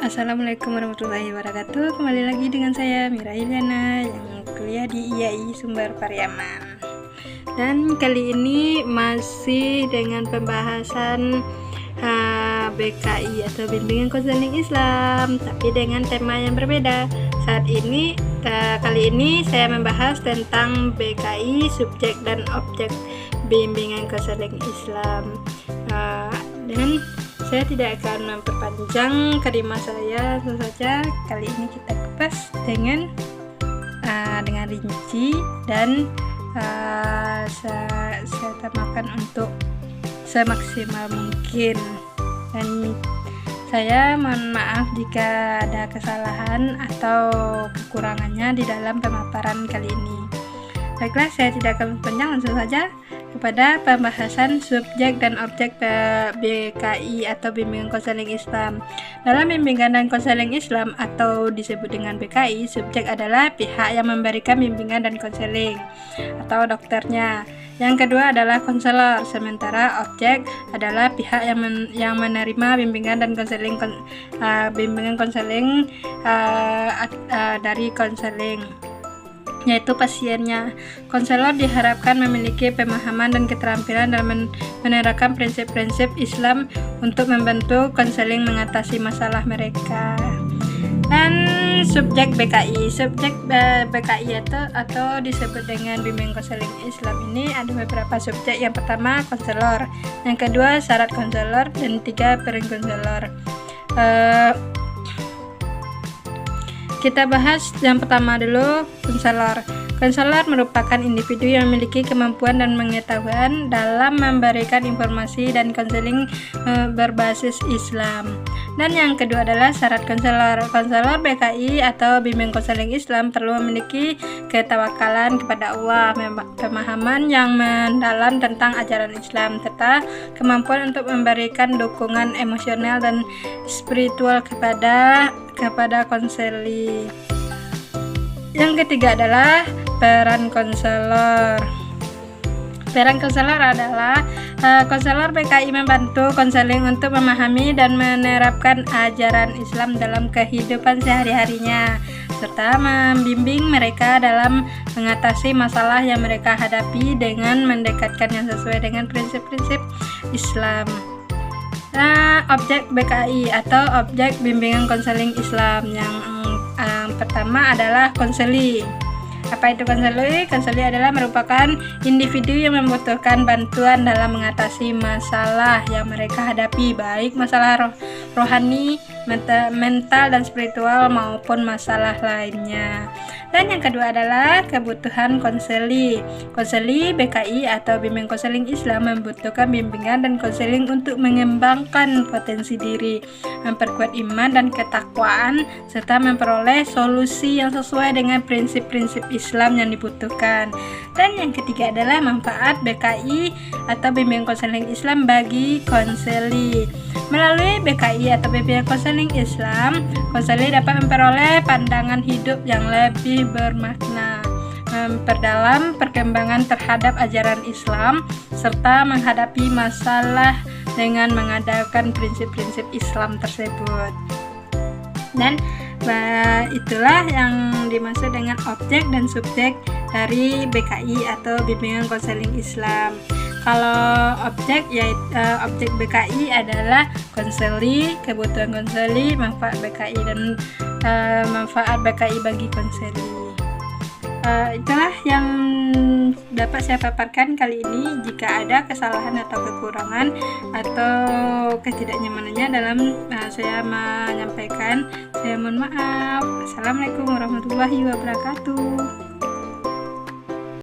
Assalamualaikum warahmatullahi wabarakatuh. Kembali lagi dengan saya Mira Iliana yang kuliah di IAI Sumber Pariaman. Dan kali ini masih dengan pembahasan BKI atau Bimbingan Konseling Islam, tapi dengan tema yang berbeda. Kali ini saya membahas tentang BKI, subjek dan objek Bimbingan Konseling Islam. Dan saya tidak akan memperpanjang kalimat saya, langsung saja kali ini kita kupas dengan rinci dan saya tambahkan untuk semaksimal mungkin. Dan saya mohon maaf jika ada kesalahan atau kekurangannya di dalam pemaparan kali ini. Baiklah, saya tidak akan memperpanjang, langsung saja kepada pembahasan subjek dan objek BKI atau Bimbingan Konseling Islam. Dalam bimbingan dan konseling Islam atau disebut dengan BKI, subjek adalah pihak yang memberikan bimbingan dan konseling atau dokternya. Yang kedua adalah konselor, sementara objek adalah pihak yang menerima bimbingan dan konseling dari konseling, yaitu pasiennya. Konselor diharapkan memiliki pemahaman dan keterampilan dalam menerapkan prinsip-prinsip Islam untuk membantu konseling mengatasi masalah mereka. Dan subjek BKI, BKI atau disebut dengan bimbingan konseling Islam ini ada beberapa subjek. Yang pertama konselor, yang kedua syarat konselor, dan tiga peran konselor. Kita bahas yang pertama dulu, konselor. Konselor merupakan individu yang memiliki kemampuan dan pengetahuan dalam memberikan informasi dan konseling berbasis Islam. Dan yang kedua adalah syarat konselor. Konselor BKI atau bimbingan konseling Islam perlu memiliki ketawakalan kepada Allah, pemahaman yang mendalam tentang ajaran Islam, serta kemampuan untuk memberikan dukungan emosional dan spiritual kepada konseli. Yang ketiga adalah peran konselor. Peran konselor adalah konselor BKI membantu konseling untuk memahami dan menerapkan ajaran Islam dalam kehidupan sehari-harinya, serta membimbing mereka dalam mengatasi masalah yang mereka hadapi dengan mendekatkan yang sesuai dengan prinsip-prinsip Islam. Objek BKI atau objek bimbingan konseling Islam yang pertama adalah konseli. Apa itu konseli? Konseli adalah merupakan individu yang membutuhkan bantuan dalam mengatasi masalah yang mereka hadapi, baik masalah rohani, mental dan spiritual maupun masalah lainnya. Dan yang kedua adalah kebutuhan konseli. Konseli BKI atau bimbingan konseling Islam membutuhkan bimbingan dan konseling untuk mengembangkan potensi diri, memperkuat iman dan ketakwaan, serta memperoleh solusi yang sesuai dengan prinsip-prinsip Islam yang dibutuhkan. Dan yang ketiga adalah manfaat BKI atau bimbingan konseling Islam bagi konseli. Melalui BKI atau bimbingan konseling Islam, konseli dapat memperoleh pandangan hidup yang lebih bermakna, memperdalam perkembangan terhadap ajaran Islam, serta menghadapi masalah dengan mengadakan prinsip-prinsip Islam tersebut. Dan itulah yang dimaksud dengan objek dan subjek dari BKI atau bimbingan konseling Islam. Kalau objek BKI adalah konseli, kebutuhan konseli, manfaat BKI dan manfaat BKI bagi konseli. Itulah yang dapat saya paparkan kali ini. Jika ada kesalahan atau kekurangan atau ketidaknyamanannya dalam saya menyampaikan, saya mohon maaf. Assalamualaikum warahmatullahi wabarakatuh.